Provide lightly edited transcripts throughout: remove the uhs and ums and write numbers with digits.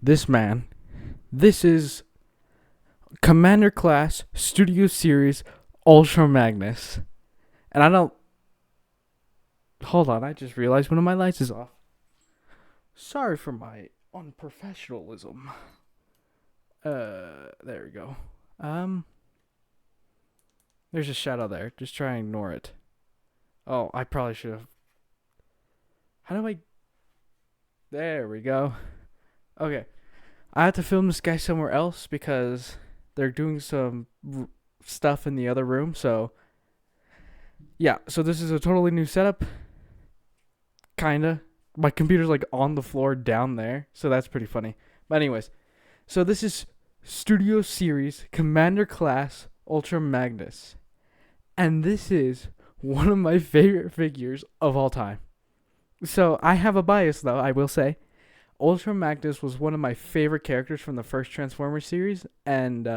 this man. This is Commander Class Studio Series Ultra Magnus. And I don't. Hold on, I just realized one of my lights is off. Sorry for my unprofessionalism. There we go. There's a shadow there. Just try and ignore it. Oh, I probably should have. How do I. There we go. Okay. I had to film this guy somewhere else because they're doing some stuff in the other room. So, yeah. So, this is a totally new setup. Kinda. My computer's like on the floor down there. So, that's pretty funny. But, anyways. So, this is Studio Series Commander Class Ultra Magnus. And this is one of my favorite figures of all time. So, I have a bias, though, I will say. Ultra Magnus was one of my favorite characters from the first Transformers series, and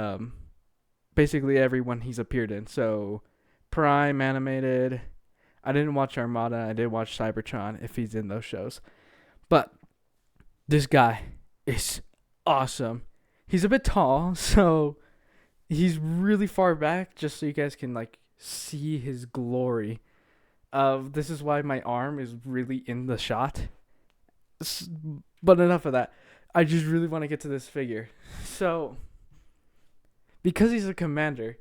basically everyone he's appeared in. So, Prime, Animated. I didn't watch Armada. I did watch Cybertron, if he's in those shows. But this guy is awesome. He's a bit tall, so he's really far back, just so you guys can, like, see his glory. This is why my arm is really in the shot. But enough of that. I just really want to get to this figure. So, because he's a commander,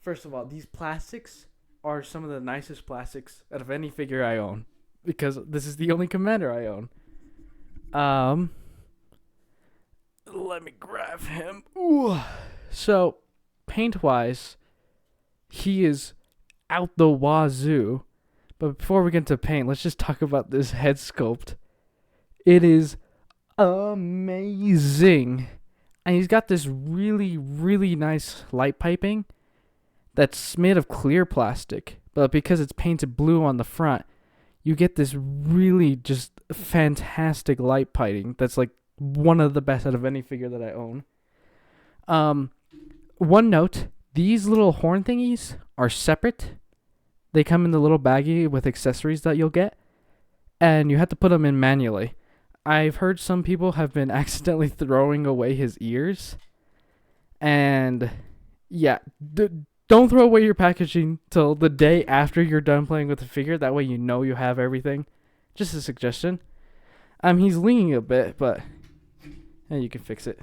first of all, these plastics are some of the nicest plastics out of any figure I own. Because this is the only commander I own. Let me grab him. Ooh. So, paint-wise, he is out the wazoo. But before we get into paint, let's just talk about this head sculpt. It is amazing. And he's got this really, really nice light piping that's made of clear plastic. But because it's painted blue on the front, you get this really just fantastic light piping that's like one of the best out of any figure that I own. One note, these little horn thingies are separate. They come in the little baggie with accessories that you'll get. And you have to put them in manually. I've heard some people have been accidentally throwing away his ears. And yeah, don't throw away your packaging till the day after you're done playing with the figure. That way you know you have everything. Just a suggestion. He's leaning a bit, but you can fix it.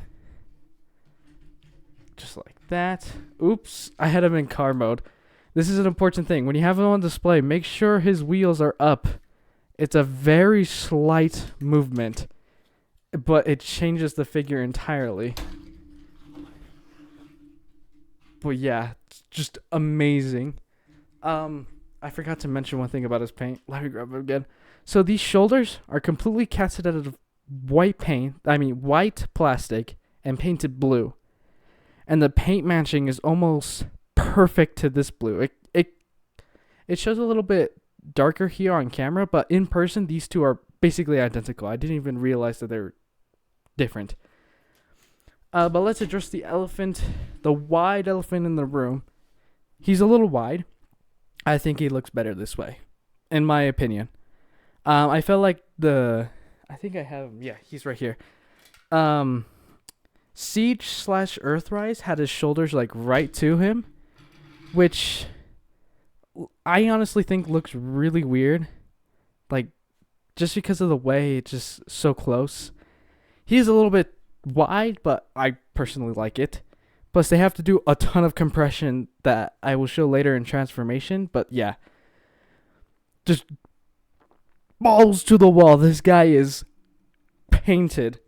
Just like that. Oops, I had him in car mode. This is an important thing. When you have him on display, make sure his wheels are up. It's a very slight movement, but it changes the figure entirely. But yeah, it's just amazing. I forgot to mention one thing about his paint. Let me grab it again. So these shoulders are completely casted out of white plastic and painted blue. And the paint matching is almost perfect to this blue. It shows a little bit darker here on camera, but in person these two are basically identical. I didn't even realize that they're different. But let's address the wide elephant in the room. He's a little wide. I think he looks better this way, in my opinion. I felt like I think I have him. Yeah, he's right here. Siege/Earthrise had his shoulders like right to him, which I honestly think looks really weird. Like, just because of the way it's just so close. He's a little bit wide, but I personally like it. Plus, they have to do a ton of compression that I will show later in transformation. But yeah, just balls to the wall. This guy is painted.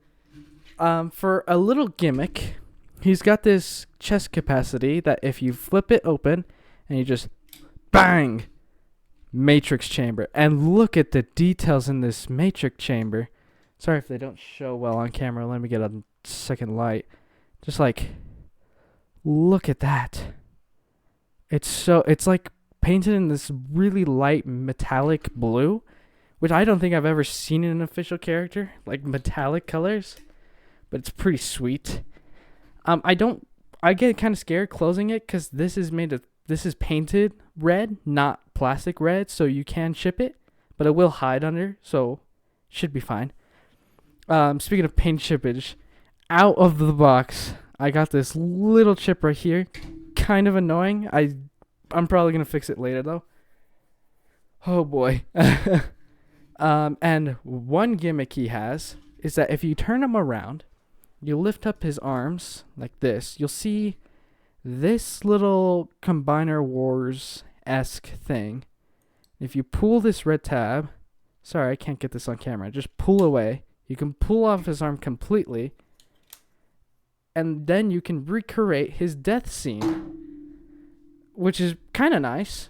For a little gimmick, he's got this chest capacity that if you flip it open and you just bang, matrix chamber. And look at the details in this matrix chamber. Sorry if they don't show well on camera. Let me get a second light. Just like, look at that. It's like painted in this really light metallic blue, which I don't think I've ever seen in an official character, like metallic colors. But it's pretty sweet. I get kind of scared closing it because this is painted red, not plastic red, so you can chip it, but it will hide under, so should be fine. Speaking of paint chippage, out of the box, I got this little chip right here. Kind of annoying. I'm probably going to fix it later, though. Oh, boy. And one gimmick he has is that if you turn him around, you lift up his arms like this, you'll see this little Combiner Wars-esque thing. If you pull this red tab, sorry, I can't get this on camera, just pull away. You can pull off his arm completely, and then you can recreate his death scene, which is kind of nice.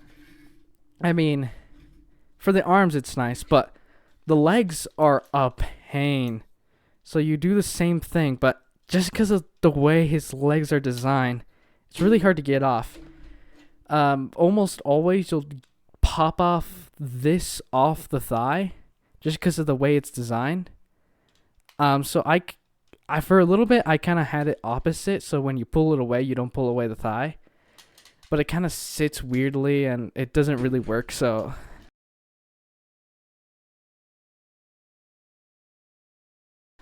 I mean, for the arms it's nice, but the legs are a pain. So you do the same thing, but just because of the way his legs are designed, it's really hard to get off. Almost always you'll pop off this off the thigh just because of the way it's designed. So I for a little bit, I kind of had it opposite. So when you pull it away, you don't pull away the thigh. But it kind of sits weirdly and it doesn't really work. So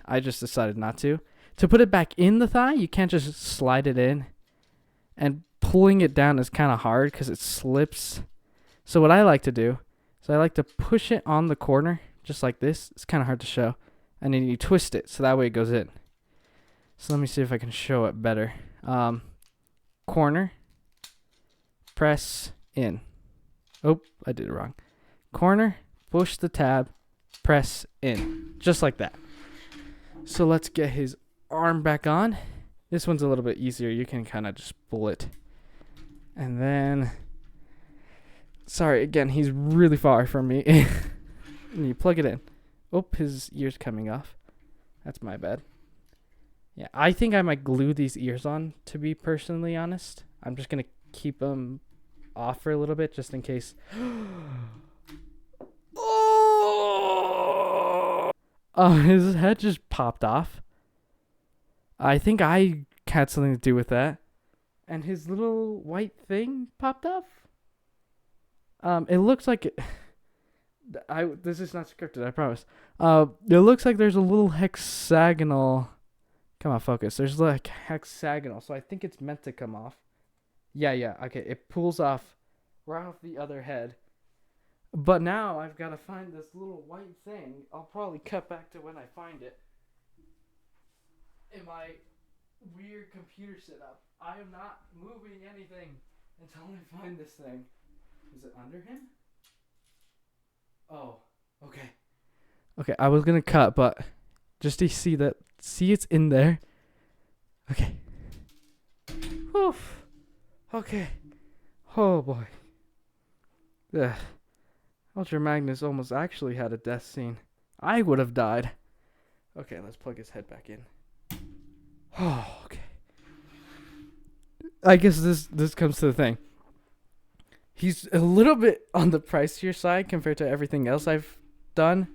I just decided not to. To put it back in the thigh, you can't just slide it in. And pulling it down is kind of hard because it slips. So what I like to do, I like to push it on the corner, just like this. It's kind of hard to show. And then you twist it, so that way it goes in. So let me see if I can show it better. Corner, press in. Oh, I did it wrong. Corner, push the tab, press in. Just like that. So let's get his arm back on. This one's a little bit easier. You can kind of just pull it. And then, sorry, again, he's really far from me. And you plug it in. Oh, his ear's coming off. That's my bad. Yeah, I think I might glue these ears on, to be personally honest. I'm just going to keep them off for a little bit, just in case. Oh, his head just popped off. I think I had something to do with that. And his little white thing popped off. It looks like it, this is not scripted, I promise. It looks like there's a little hexagonal. Come on, focus. There's like hexagonal, so I think it's meant to come off. Yeah. Okay, it pulls off right off the other head. But now I've got to find this little white thing. I'll probably cut back to when I find it. In my weird computer setup. I am not moving anything until I find this thing. Is it under him? Oh, okay. Okay, I was gonna cut, but just to see that, it's in there. Okay. Oof. Okay. Oh boy. Ugh. Ultra Magnus almost actually had a death scene. I would have died. Okay, let's plug his head back in. Oh, okay. I guess this comes to the thing. He's a little bit on the pricier side compared to everything else I've done.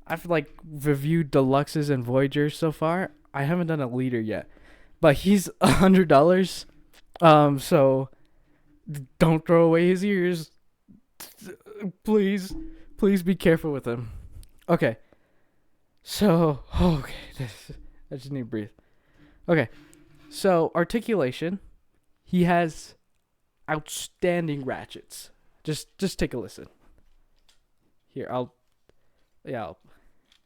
I've like reviewed deluxes and Voyagers so far. I haven't done a leader yet, but he's $100. So don't throw away his ears. Please be careful with him. Okay. So, okay, I just need to breathe. Okay. So, articulation. He has outstanding ratchets. Just take a listen. Here, I'll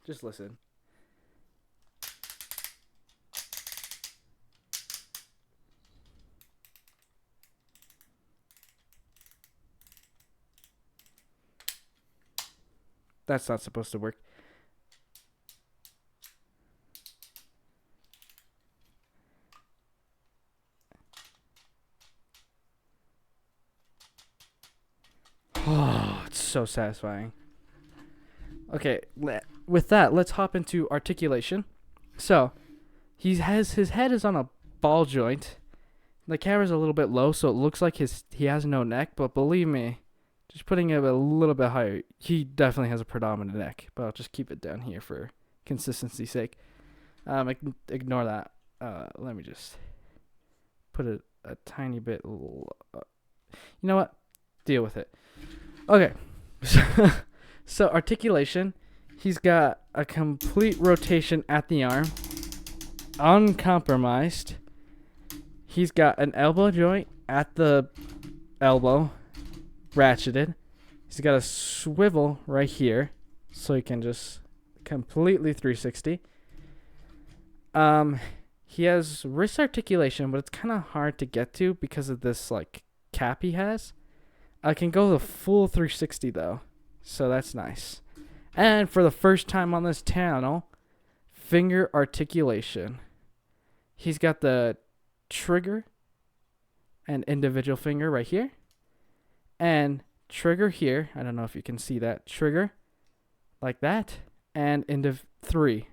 just listen. That's not supposed to work. Oh, it's so satisfying. Okay, with that, let's hop into articulation. So, his head is on a ball joint. The camera's a little bit low, so it looks like he has no neck, but believe me, just putting it a little bit higher, he definitely has a predominant neck, but I'll just keep it down here for consistency's sake. Ignore that. Let me just put it a tiny bit. You know what? Deal with it. Okay. So articulation, he's got a complete rotation at the arm. uncompromised. He's got an elbow joint at the elbow, ratcheted. He's got a swivel right here, so he can just completely 360. He has wrist articulation, but it's kind of hard to get to because of this like cap he has. I can go the full 360 though, so that's nice. And for the first time on this channel, finger articulation. He's got the trigger and individual finger right here, and trigger here. I don't know if you can see that. Trigger like that, and into 3.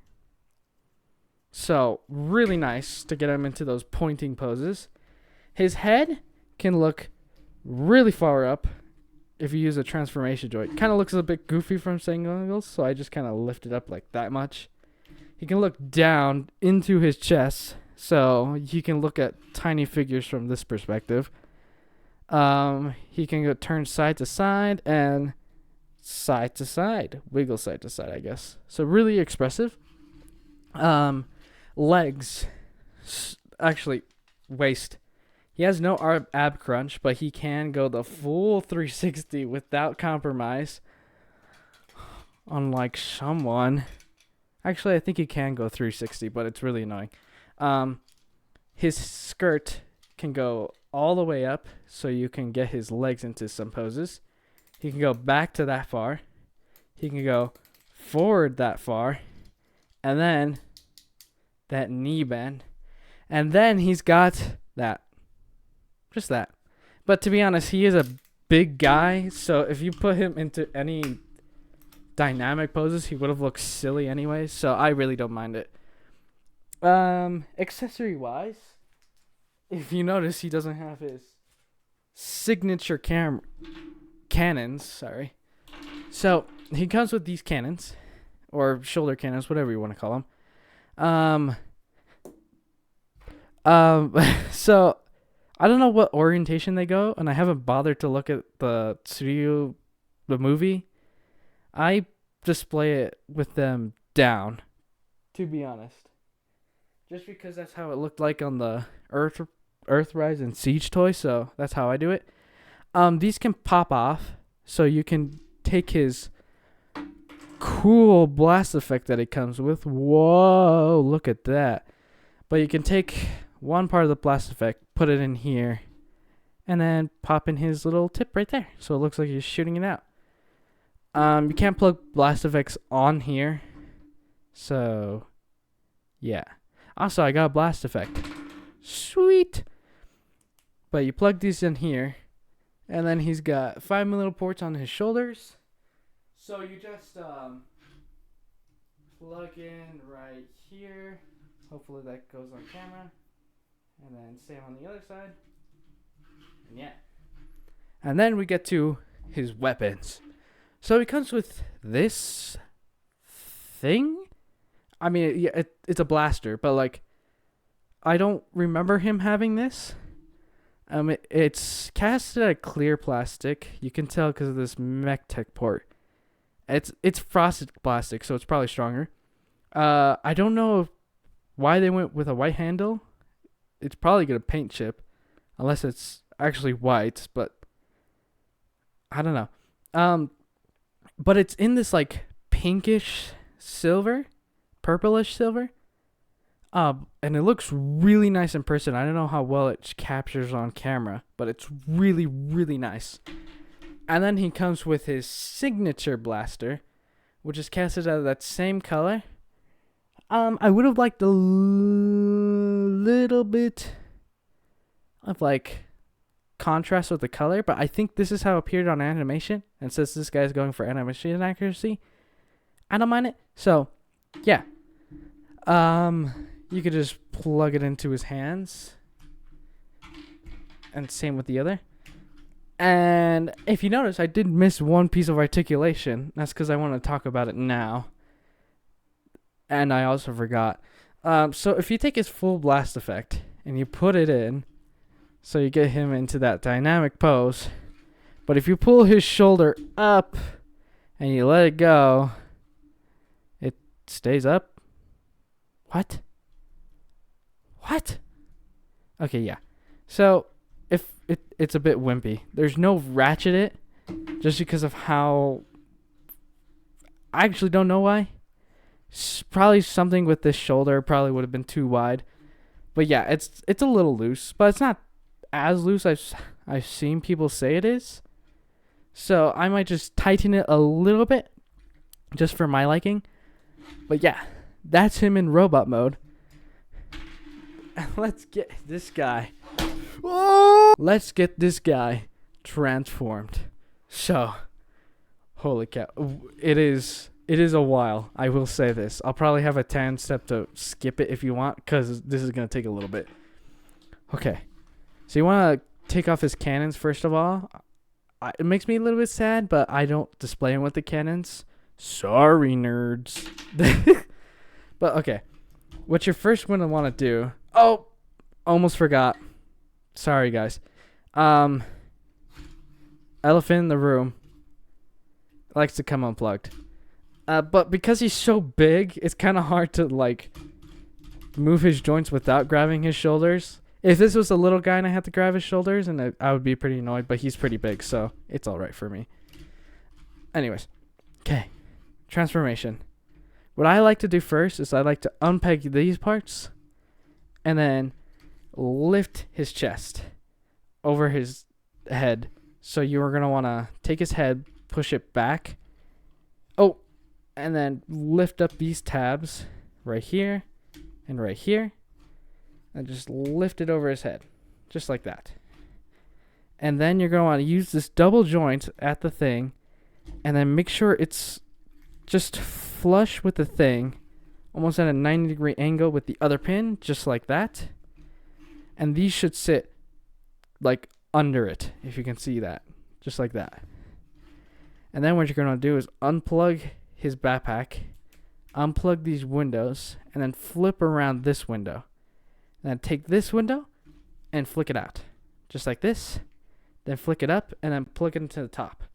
So really nice to get him into those pointing poses. His head can look really far up if you use a transformation joint. Kind of looks a bit goofy from single angles, so I just kind of lift it up like that much. He can look down into his chest, so you can look at tiny figures from this perspective. He can go turn side to side and side to side, wiggle side to side, I guess. So really expressive. Legs, actually waist. He has no ab crunch, but he can go the full 360 without compromise. Unlike someone. Actually, I think he can go 360, but it's really annoying. His skirt can go all the way up, so you can get his legs into some poses. He can go back to that far. He can go forward that far. And then that knee bend. And then he's got that. Just that. But to be honest, he is a big guy, so if you put him into any dynamic poses, he would have looked silly anyways, so I really don't mind it. Accessory wise, if you notice, he doesn't have his signature cannons, So he comes with these cannons, or shoulder cannons, whatever you want to call them. So I don't know what orientation they go, and I haven't bothered to look at the movie. I display it with them down, to be honest. Just because that's how it looked like on the Earthrise and Siege toy, so that's how I do it. These can pop off, so you can take his cool blast effect that it comes with. Whoa, look at that. But you can take one part of the blast effect, put it in here, and then pop in his little tip right there, so it looks like he's shooting it out. You can't plug blast effects on here, so yeah. Also, I got a blast effect. Sweet. But you plug these in here, and then he's got 5mm ports on his shoulders. So you just plug in right here. Hopefully that goes on camera. And then same on the other side. And yeah. And then we get to his weapons. So he comes with this thing. I mean, yeah, it's a blaster, but like, I don't remember him having this. It's casted at clear plastic. You can tell because of this mech tech port. It's frosted plastic, so it's probably stronger. I don't know why they went with a white handle. It's probably gonna paint chip, unless it's actually white. But I don't know. But it's in this like pinkish silver, purplish silver. And it looks really nice in person. I don't know how well it captures on camera, but it's really, really nice. And then he comes with his signature blaster, which is casted out of that same color. I would have liked a little bit of like contrast with the color, but I think this is how it appeared on animation. And since this guy's going for animation accuracy, I don't mind it. So, yeah. You could just plug it into his hands. And same with the other. And if you notice, I did miss one piece of articulation. That's because I want to talk about it now. And I also forgot. So if you take his full blast effect and you put it in, so you get him into that dynamic pose. But if you pull his shoulder up and you let it go, it stays up. What? What? Okay, yeah. So, if it's a bit wimpy. There's no ratchet it, just because of how... I actually don't know why. Probably something with this shoulder probably would have been too wide. But yeah, it's a little loose, but it's not as loose as I've seen people say it is. So I might just tighten it a little bit, just for my liking. But yeah, that's him in robot mode. Let's get this guy. Whoa! Let's get this guy transformed. So, holy cow. It is a while. I will say this. I'll probably have a 10 step to skip it if you want, because this is going to take a little bit. Okay. So you want to take off his cannons first of all. It makes me a little bit sad, but I don't display him with the cannons. Sorry, nerds. But okay. What you're first going to want to do... Oh! Almost forgot. Sorry, guys. Elephant in the room likes to come unplugged. But because he's so big, it's kind of hard to, like, move his joints without grabbing his shoulders. If this was a little guy and I had to grab his shoulders, and I would be pretty annoyed, but he's pretty big, so it's alright for me. Anyways. Okay. Transformation. What I like to do first is I like to unpeg these parts, and then lift his chest over his head. So you're going to want to take his head, push it back. Oh, and then lift up these tabs right here and right here. And just lift it over his head. Just like that. And then you're going to want to use this double joint at the thing. And then make sure it's just flush with the thing. Almost at a 90-degree angle with the other pin. Just like that. And these should sit like under it. If you can see that. Just like that. And then what you're going to do is unplug his backpack. Unplug these windows. And then flip around this window. And then take this window and flick it out. Just like this. Then flick it up and then plug it into the top.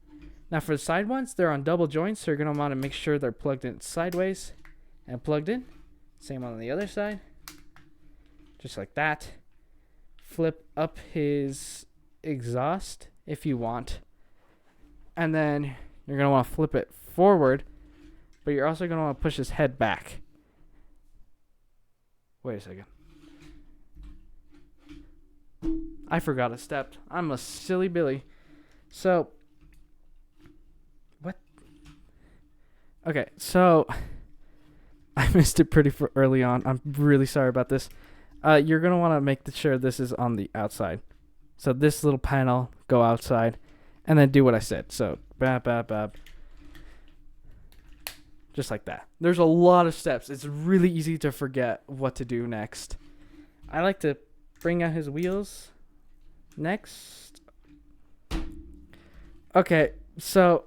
Now for the side ones, they're on double joints. So you're going to want to make sure they're plugged in sideways and plugged in. Same on the other side. Just like that. Flip up his exhaust if you want. And then you're going to want to flip it forward. But you're also going to want to push his head back. Wait a second. I forgot a step. I'm a silly Billy. So, what? Okay, so I missed it pretty early on. I'm really sorry about this. You're going to want to make sure this is on the outside. So this little panel, go outside, and then do what I said. So, bap, bap, bap. Just like that. There's a lot of steps. It's really easy to forget what to do next. I like to bring out his wheels next. Okay, so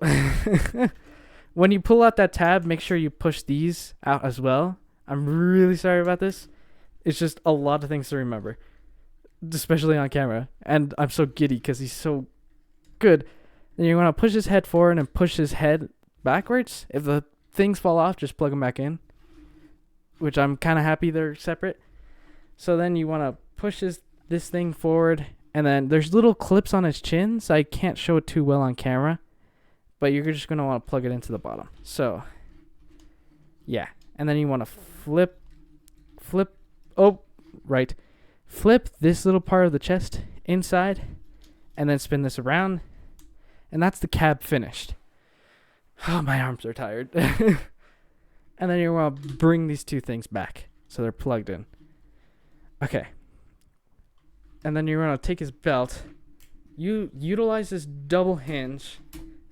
when you pull out that tab, make sure you push these out as well. I'm really sorry about this. It's just a lot of things to remember, especially on camera. And I'm so giddy because he's so good. Then you want to push his head forward and push his head backwards. If the things fall off, just plug them back in, which I'm kind of happy they're separate. So then you want to push this thing forward, and then there's little clips on his chin, so I can't show it too well on camera, but you're just going to want to plug it into the bottom. So, yeah. And then you want to flip this little part of the chest inside, and then spin this around, and that's the cab finished. Oh, my arms are tired. And then you want to bring these two things back, so they're plugged in. Okay. And then you're going to take his belt. You utilize this double hinge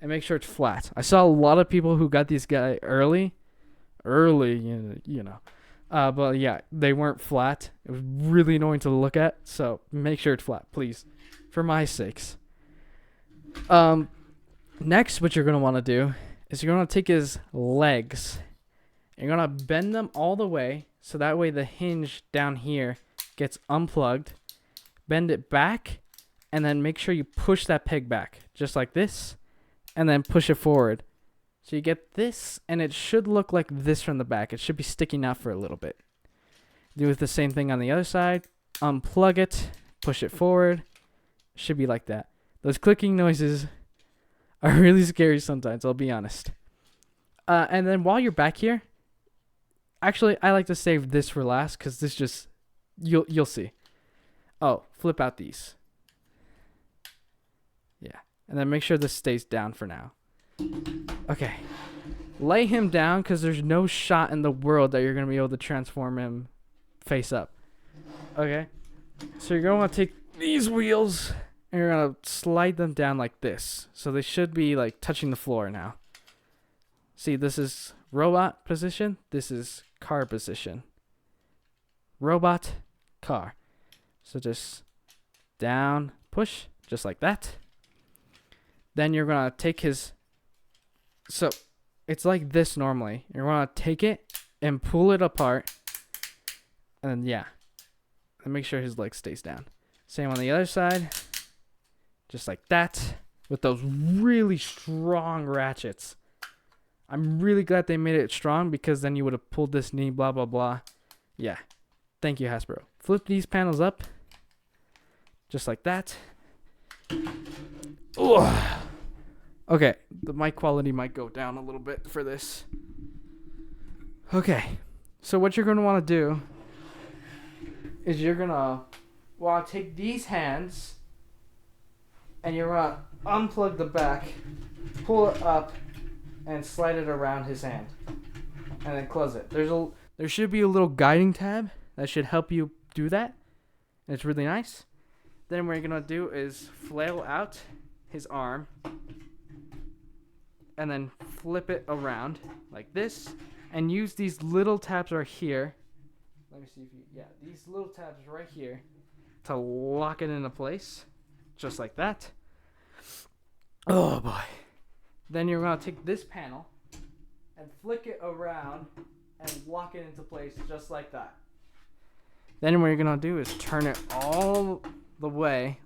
and make sure it's flat. I saw a lot of people who got these guys early, you know. But yeah, they weren't flat. It was really annoying to look at. So make sure it's flat, please, for my sakes. Next, what you're going to want to do is you're going to take his legs. You're going to bend them all the way. So that way the hinge down here gets unplugged. Bend it back. And then make sure you push that peg back. Just like this. And then push it forward. So you get this. And it should look like this from the back. It should be sticking out for a little bit. Do the same thing on the other side. Unplug it, push it forward. Should be like that. Those clicking noises are really scary sometimes, I'll be honest. And then while you're back here, actually, I like to save this for last because this just, you'll see. Oh, flip out these. Yeah. And then make sure this stays down for now. Okay. Lay him down because there's no shot in the world that you're going to be able to transform him face up. Okay. So you're going to want to take these wheels and you're going to slide them down like this. So they should be like touching the floor now. See, this is robot position. This is car position. Robot, car. So just down, push, just like that. Then you're going to take his... So it's like this normally. You're going to take it and pull it apart. And yeah. And make sure his leg stays down. Same on the other side. Just like that. With those really strong ratchets. I'm really glad they made it strong because then you would have pulled this knee, blah, blah, blah. Yeah. Thank you, Hasbro. Flip these panels up. Just like that. Ugh. Okay, the mic quality might go down a little bit for this. Okay, so what you're going to want to do is you're going to want to take these hands and you're going to unplug the back, pull it up, and slide it around his hand. And then close it. There should be a little guiding tab that should help you do that. And it's really nice. Then what you're going to do is flail out his arm and then flip it around like this and use these little tabs right here. Let me see if you, yeah, these little tabs right here to lock it into place, just like that. Oh boy. Then you're going to take this panel and flick it around and lock it into place just like that. Then what you're going to do is turn it all the way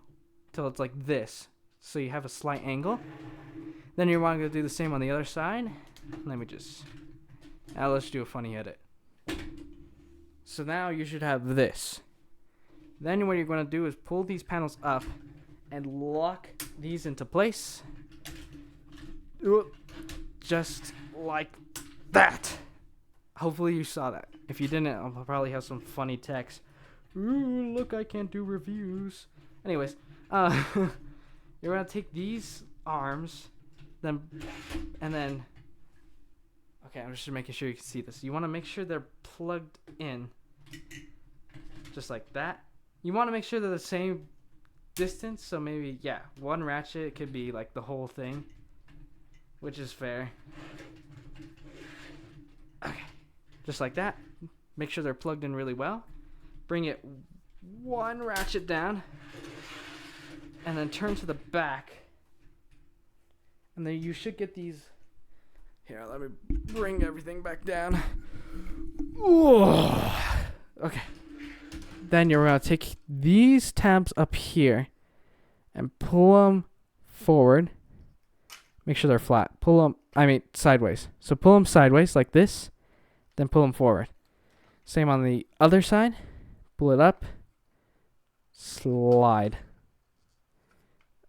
till it's like this. So you have a slight angle. Then you're going to do the same on the other side. Let me just... Now let's do a funny edit. So now you should have this. Then what you're going to do is pull these panels up and lock these into place. Just like that. Hopefully you saw that. If you didn't, I'll probably have some funny text. Ooh, look, I can't do reviews. Anyways, you're going to take these arms... And then, okay, I'm just making sure you can see this. You want to make sure they're plugged in, just like that. You want to make sure they're the same distance, so maybe, yeah, one ratchet could be like the whole thing, which is fair. Okay, just like that. Make sure they're plugged in really well. Bring it one ratchet down, and then turn to the back. And then you should get these. Here, let me bring everything back down. Ooh. Okay. Then you're going to take these tabs up here and pull them forward. Make sure they're flat. Sideways. So pull them sideways like this. Then pull them forward. Same on the other side. Pull it up. Slide.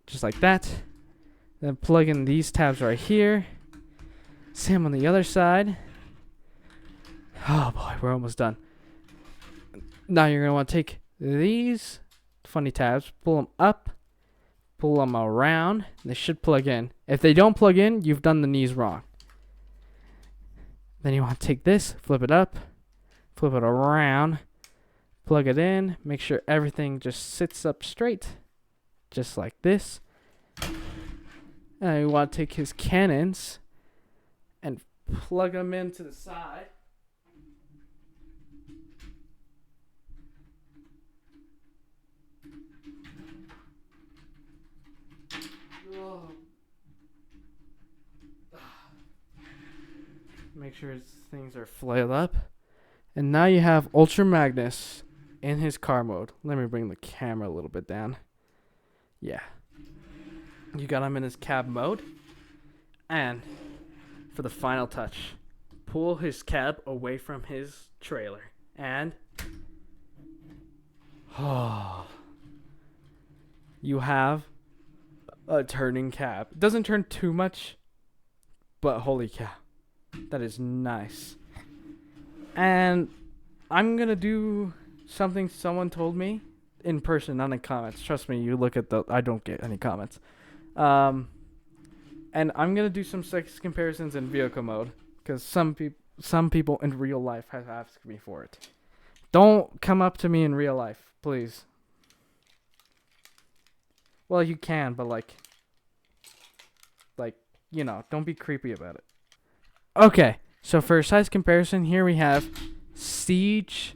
Just like that. Then plug in these tabs right here. Same on the other side. Oh boy, we're almost done. Now you're going to want to take these funny tabs, pull them up, pull them around. They should plug in. If they don't plug in, you've done the knees wrong. Then you want to take this, flip it up, flip it around, plug it in, make sure everything just sits up straight, just like this. And you want to take his cannons and plug them into the side. Make sure his things are flailed up. And now you have Ultra Magnus in his car mode. Let me bring the camera a little bit down. Yeah. You got him in his cab mode. And for the final touch, pull his cab away from his trailer. And Oh, you have a turning cab. It doesn't turn too much, but holy cow, that is nice. And I'm gonna do something someone told me in person, not in comments. Trust me, you look at the. I don't get any comments. Um, and I'm gonna do some sex comparisons in vehicle mode because some people in real life have asked me for it. Don't come up to me in real life, please. Well, you can, but like, don't be creepy about it. Okay, so for size comparison, here we have Siege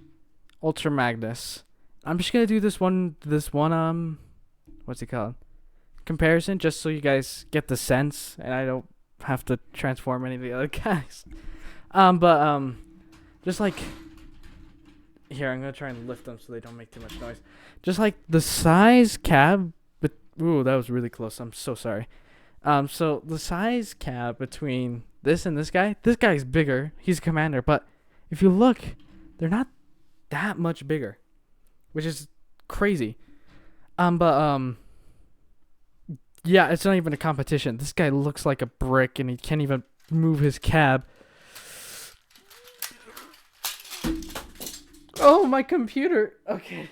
Ultra Magnus. I'm just gonna do this one, what's it called? Comparison, just so you guys get the sense, and I don't have to transform any of the other guys. Just like, here, I'm gonna try and lift them so they don't make too much noise. Just like the size cab, but ooh, that was really close. I'm so sorry. So the size cab between this and this guy's bigger. He's a commander, but if you look, they're not that much bigger, which is crazy. Yeah, it's not even a competition. This guy looks like a brick, and he can't even move his cab. Oh, my computer. Okay.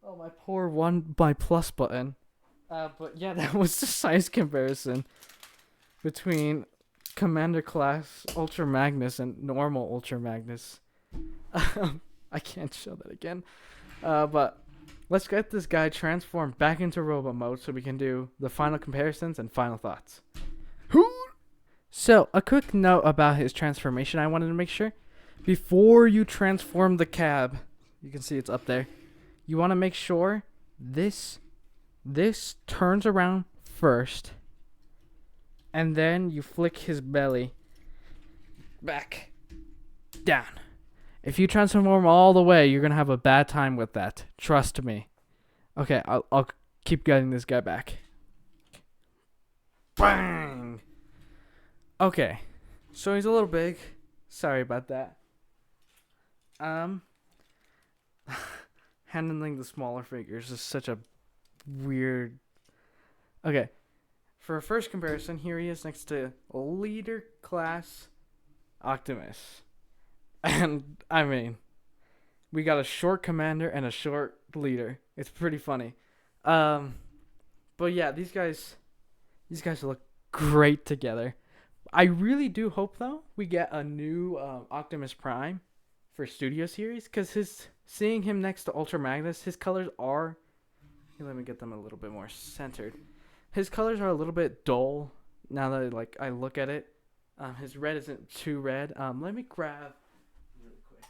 Oh, my plus button. But yeah, that was the size comparison between Commander Class Ultra Magnus and normal Ultra Magnus. I can't show that again. But let's get this guy transformed back into robot mode so we can do the final comparisons and final thoughts. So, a quick note about his transformation I wanted to make sure. Before you transform the cab, you can see it's up there. You want to make sure this turns around first, and then you flick his belly back down. If you transform all the way, you're gonna have a bad time with that. Trust me. Okay, I'll keep getting this guy back. Bang. Okay, so he's a little big. Sorry about that. Handling the smaller figures is such a weird. Okay, for a first comparison, here he is next to Leader Class Optimus. And, I mean, we got a short commander and a short leader. It's pretty funny. But yeah, these guys look great together. I really do hope, though, we get a new Optimus Prime for Studio Series, because seeing him next to Ultra Magnus, his colors are... Here, let me get them a little bit more centered. His colors are a little bit dull now that I look at it. His red isn't too red. Let me grab really quick.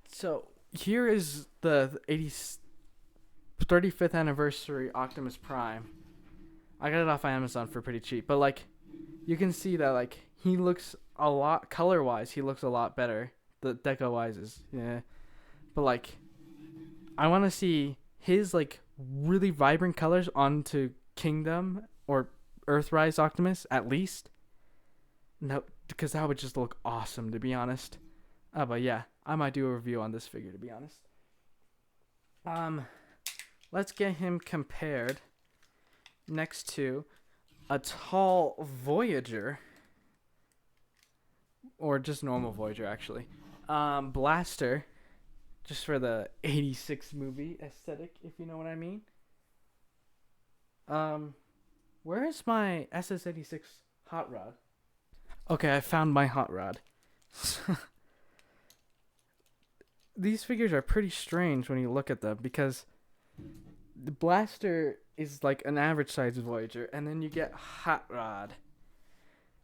So here is the 35th anniversary Optimus Prime. I got it off Amazon for pretty cheap, but you can see that he looks a lot color-wise. He looks a lot better. The deco-wise is but I want to see his really vibrant colors onto Kingdom or Earthrise Optimus at least. No, because that would just look awesome, to be honest. But yeah, I might do a review on this figure, to be honest. Let's get him compared next to a tall Voyager, or just normal Voyager actually. Blaster, just for the 86 movie aesthetic, if you know what I mean. Where is my SS86 hot rod? Okay, I found my hot rod. These figures are pretty strange when you look at them, because the Blaster is an average size Voyager, and then you get Hot Rod,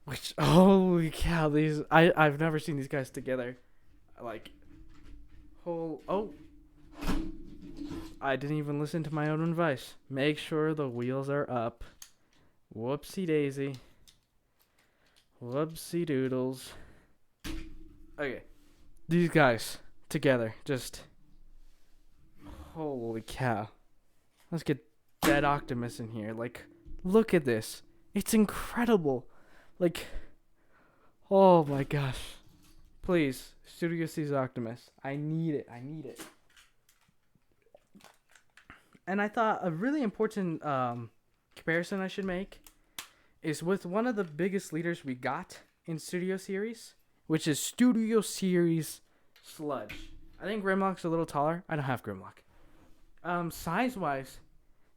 which, holy cow, I've never seen these guys together. I didn't even listen to my own advice. Make sure the wheels are up. Whoopsie daisy. Whoopsie doodles. Okay, these guys together, just holy cow. Let's get Dead Optimus in here. Look at this. It's incredible. Oh my gosh. Please, Studio Series Optimus. I need it. I need it. And I thought a really important comparison I should make is with one of the biggest leaders we got in Studio Series, which is Studio Series Sludge. I think Grimlock's a little taller. I don't have Grimlock. Size-wise,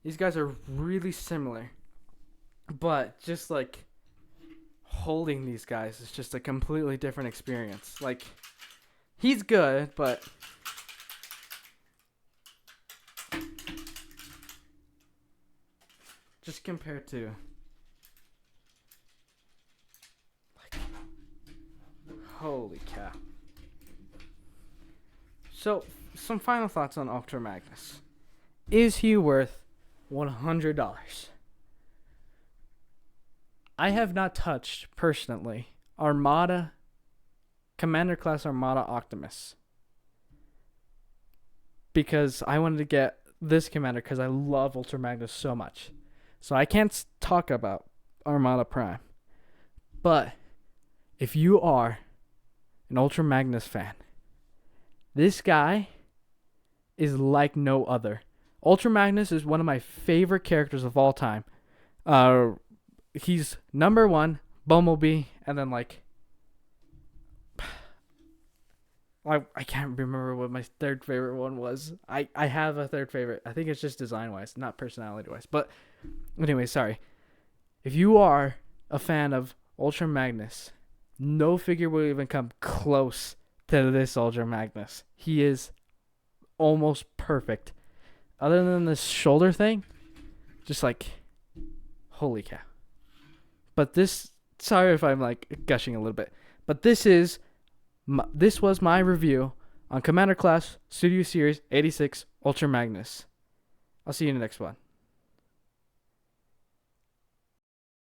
these guys are really similar. But just, like, holding these guys is just a completely different experience. Like, he's good, but just compared to, like, holy cow. So, some final thoughts on Ultra Magnus. Is he worth $100? I have not touched, personally, Armada, Commander Class Armada Optimus. Because I wanted to get this Commander because I love Ultra Magnus so much. So I can't talk about Armada Prime. But if you are an Ultra Magnus fan, this guy is like no other. Ultra Magnus is one of my favorite characters of all time. He's number 1, Bumblebee, and then, like, I can't remember what my third favorite one was. I have a third favorite. I think it's just design-wise, not personality-wise. But anyway, sorry. If you are a fan of Ultra Magnus, no figure will even come close to this Ultra Magnus. He is almost perfect. Other than this shoulder thing, just like, holy cow. But this, sorry if I'm like gushing a little bit, but this was my review on Commander Class Studio Series 86 Ultra Magnus. I'll see you in the next one.